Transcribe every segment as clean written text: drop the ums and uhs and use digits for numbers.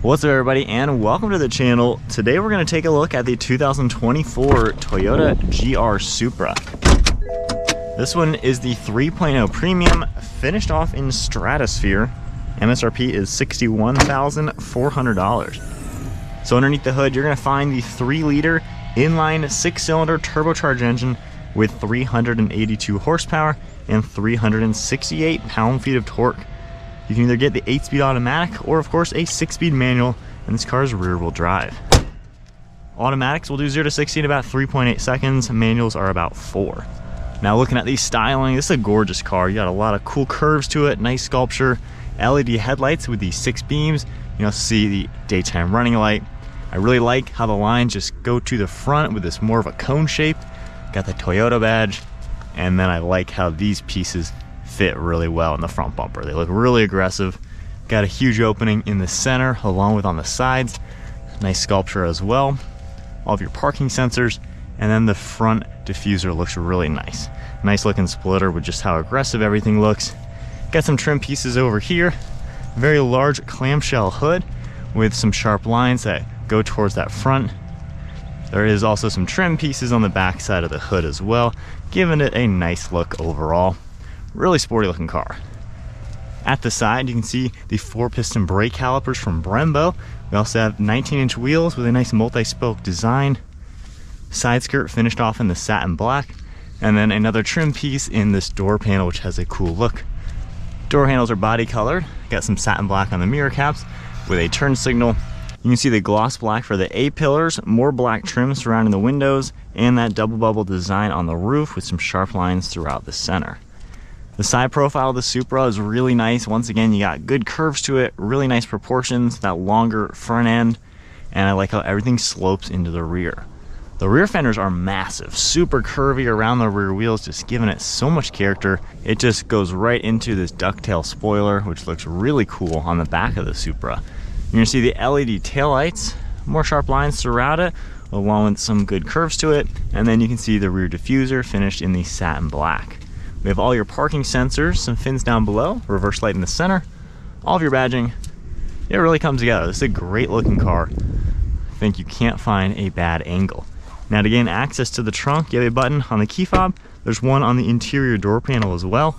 What's up everybody, and welcome to the channel. Today we're going to take a look at the 2024 Toyota GR Supra. This one is the 3.0 premium, finished off in Stratosphere. MSRP is $61,400. So underneath the hood, you're going to find the 3-liter inline 6-cylinder turbocharged engine with 382 horsepower and 368 pound-feet of torque. You can either get the 8-speed automatic or, of course, a 6-speed manual, and this car is rear-wheel drive. Automatics will do 0 to 60 in about 3.8 seconds. Manuals are about 4. Now, looking at the styling, this is a gorgeous car. You got a lot of cool curves to it, nice sculpture, LED headlights with the 6 beams. You also see the daytime running light. I really like how the lines just go to the front with this more of a cone shape. Got the Toyota badge, and then I like how these pieces fit really well in the front bumper. They look really aggressive. Got a huge opening in the center along with on the sides. Nice sculpture as well. All of your parking sensors, and then the front diffuser looks really nice. Nice looking splitter with just how aggressive everything looks. Got some trim pieces over here. Very large clamshell hood with some sharp lines that go towards that front. There is also some trim pieces on the back side of the hood as well, giving it a nice look overall. Really sporty looking car. At the side, you can see the 4-piston brake calipers from Brembo. We also have 19-inch wheels with a nice multi-spoke design. Side skirt finished off in the satin black, and then another trim piece in this door panel, which has a cool look. Door handles are body colored. Got some satin black on the mirror caps with a turn signal. You can see the gloss black for the A-pillars, more black trim surrounding the windows, and that double bubble design on the roof with some sharp lines throughout the center. The side profile of the Supra is really nice. Once again, you got good curves to it, really nice proportions, that longer front end, and I like how everything slopes into the rear. The rear fenders are massive, super curvy around the rear wheels, just giving it so much character. It just goes right into this ducktail spoiler, which looks really cool on the back of the Supra. You're gonna see the LED taillights, more sharp lines throughout it, along with some good curves to it, and then you can see the rear diffuser finished in the satin black. We have all your parking sensors, some fins down below, reverse light in the center, all of your badging. It really comes together. This is a great looking car. I think you can't find a bad angle. Now, to gain access to the trunk, you have a button on the key fob. There's one on the interior door panel as well.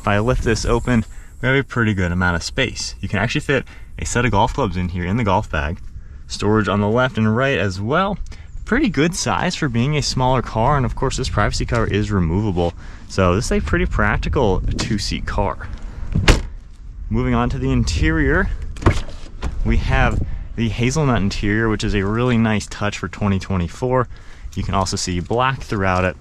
If I lift this open, we have a pretty good amount of space. You can actually fit a set of golf clubs in here in the golf bag. Storage on the left and right as well. Pretty good size for being a smaller car, and of course this privacy cover is removable, so this is a pretty practical 2-seat car. Moving on to the interior, we have the Hazelnut interior, which is a really nice touch for 2024. You can also see black throughout it.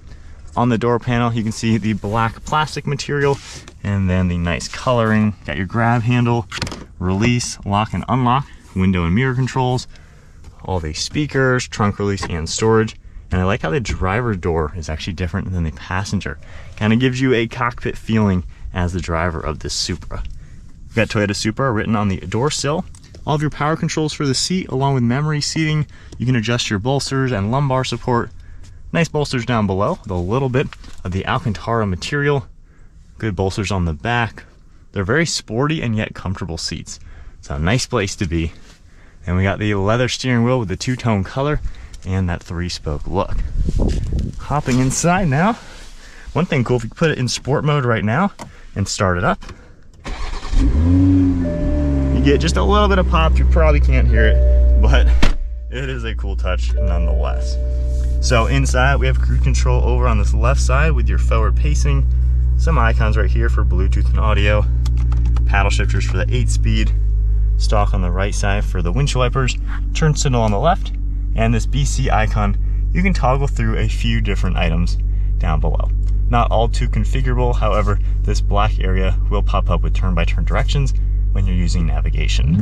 On the door panel, you can see the black plastic material, and then the nice coloring. Got your grab handle, release, lock and unlock, window and mirror controls, all the speakers, trunk release, and storage. And I like how the driver door is actually different than the passenger. Kind of gives you a cockpit feeling as the driver of this Supra. We've got Toyota Supra written on the door sill. All of your power controls for the seat, along with memory seating. You can adjust your bolsters and lumbar support. Nice bolsters down below with a little bit of the Alcantara material. Good bolsters on the back. They're very sporty and yet comfortable seats. So a nice place to be. And we got the leather steering wheel with the 2-tone color and that 3-spoke look. Hopping inside now. One thing cool, if you put it in sport mode right now and start it up, you get just a little bit of pop. You probably can't hear it, but it is a cool touch nonetheless. So inside we have cruise control over on this left side with your forward pacing, some icons right here for Bluetooth and audio, paddle shifters for the 8-speed, stalk on the right side for the windshield wipers, turn signal on the left, and this BC icon you can toggle through a few different items down below. Not all too configurable, however, this black area will pop up with turn-by-turn directions when you're using navigation.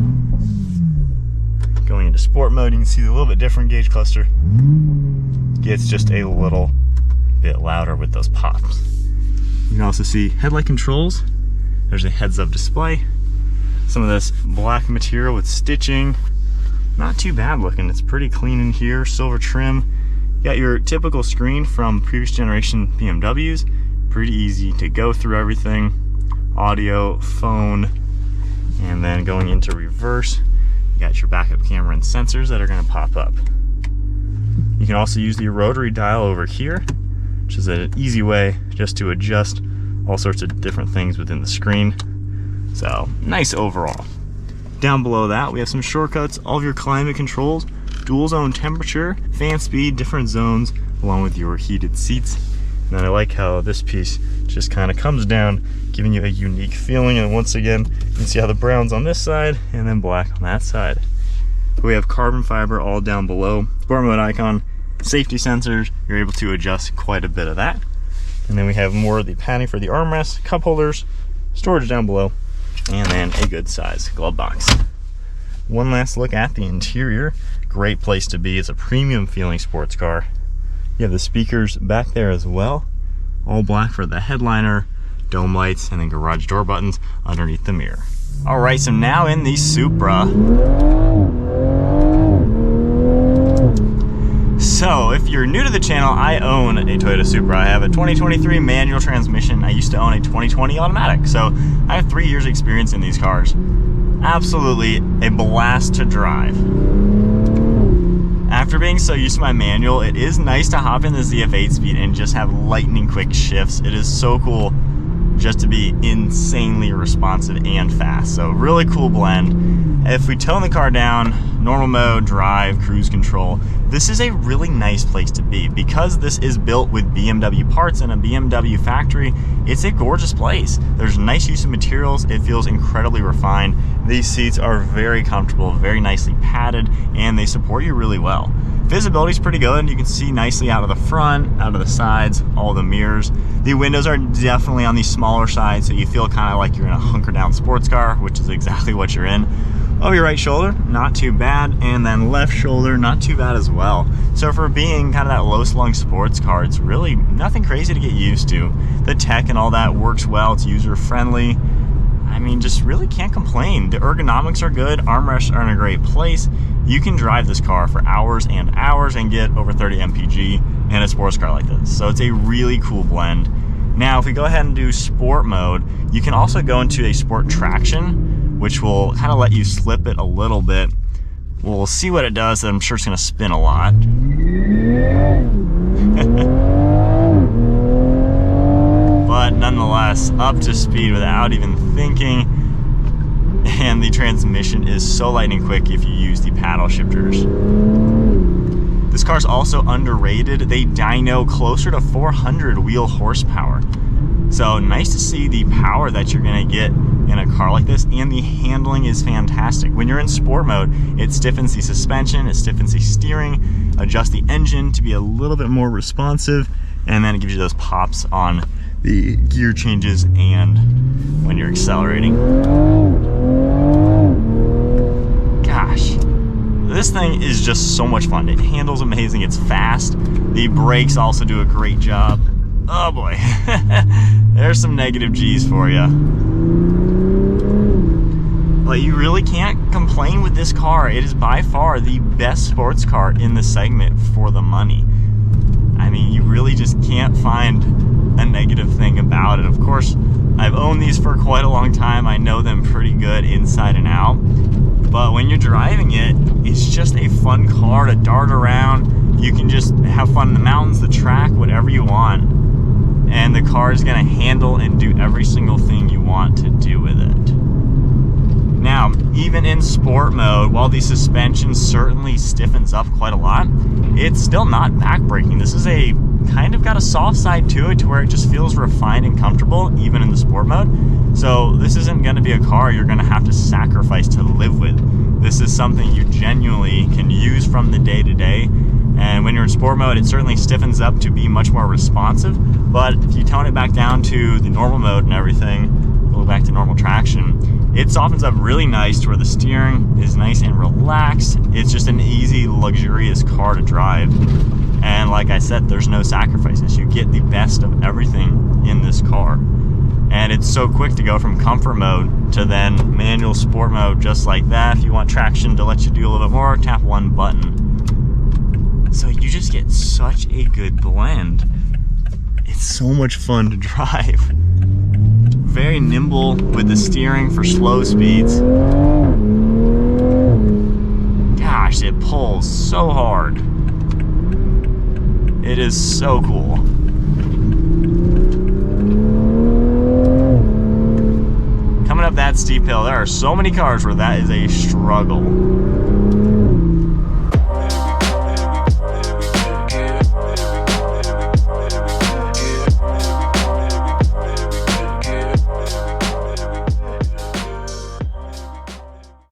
Going into sport mode, you can see the little bit different gauge cluster. Gets just a little bit louder with those pops. You can also see headlight controls. There's a heads-up display. Some of this black material with stitching. Not too bad looking. It's pretty clean in here. Silver trim. You got your typical screen from previous generation BMWs. Pretty easy to go through everything. Audio, phone, and then going into reverse, you got your backup camera and sensors that are going to pop up. You can also use the rotary dial over here, which is an easy way just to adjust all sorts of different things within the screen. So nice overall. Down below that, we have some shortcuts, all of your climate controls, dual zone temperature, fan speed, different zones, along with your heated seats. And then I like how this piece just kind of comes down, giving you a unique feeling. And once again, you can see how the brown's on this side and then black on that side. We have carbon fiber all down below, sport mode icon, safety sensors. You're able to adjust quite a bit of that. And then we have more of the padding for the armrest, cup holders, storage down below, and then a good size glove box. One last look at the interior. Great place to be. It's a premium feeling sports car. You have the speakers back there as well, all black for the headliner, dome lights, and then garage door buttons underneath the mirror. All right, so now in the Supra. So if you're new to the channel, I own a Toyota Supra. I have a 2023 manual transmission. I used to own a 2020 automatic. So I have 3 years experience in these cars. Absolutely a blast to drive. After being so used to my manual, it is nice to hop in the ZF8 speed and just have lightning quick shifts. It is so cool just to be insanely responsive and fast. So really cool blend. If we tone the car down, normal mode, drive, cruise control, this is a really nice place to be. Because this is built with BMW parts in a BMW factory, it's a gorgeous place. There's nice use of materials. It feels incredibly refined. These seats are very comfortable, very nicely padded, and they support you really well. Visibility is pretty good. You can see nicely out of the front, out of the sides, all the mirrors. The windows are definitely on the smaller side, so you feel kind of like you're in a hunker down sports car, which is exactly what you're in. Over your right shoulder, not too bad, and then left shoulder, not too bad as well. So for being kind of that low-slung sports car, it's really nothing crazy to get used to. The tech and all that works well, it's user-friendly. I mean, just really can't complain. The ergonomics are good, armrests are in a great place. You can drive this car for hours and hours and get over 30 mpg in a sports car like this. So it's a really cool blend. Now, if we go ahead and do sport mode, you can also go into a sport traction, which will kind of let you slip it a little bit. We'll see what it does. I'm sure it's going to spin a lot. But nonetheless, up to speed without even thinking. And the transmission is so lightning quick if you use the paddle shifters. This car's also underrated. They dyno closer to 400 wheel horsepower. So nice to see the power that you're gonna get in a car like this, and the handling is fantastic. When you're in sport mode, it stiffens the suspension, it stiffens the steering, adjusts the engine to be a little bit more responsive, and then it gives you those pops on the gear changes and when you're accelerating. Gosh, this thing is just so much fun. It handles amazing, it's fast. The brakes also do a great job. Oh boy, there's some negative G's for you. But you really can't complain with this car. It is by far the best sports car in the segment for the money. I mean, you really just can't find a negative thing about it. Of course, I've owned these for quite a long time. I know them pretty good inside and out. But when you're driving it, it's just a fun car to dart around. You can just have fun in the mountains, the track, whatever you want. And the car is going to handle and do every single thing you want to do with it. Now, even in sport mode, while the suspension certainly stiffens up quite a lot, it's still not backbreaking. This is a kind of got a soft side to it, to where it just feels refined and comfortable, even in the sport mode. So this isn't going to be a car you're going to have to sacrifice to live with. This is something you genuinely can use from the day to day. And when you're in sport mode, it certainly stiffens up to be much more responsive. But if you tone it back down to the normal mode and everything, go back to normal traction, it softens up really nice to where the steering is nice and relaxed. It's just an easy, luxurious car to drive. And like I said, there's no sacrifices. You get the best of everything in this car. And it's so quick to go from comfort mode to then manual sport mode just like that. If you want traction to let you do a little bit more, tap one button. So you just get such a good blend. It's so much fun to drive. Very nimble with the steering for slow speeds. so hard. It is so cool. Coming up that steep hill, there are so many cars where that is a struggle.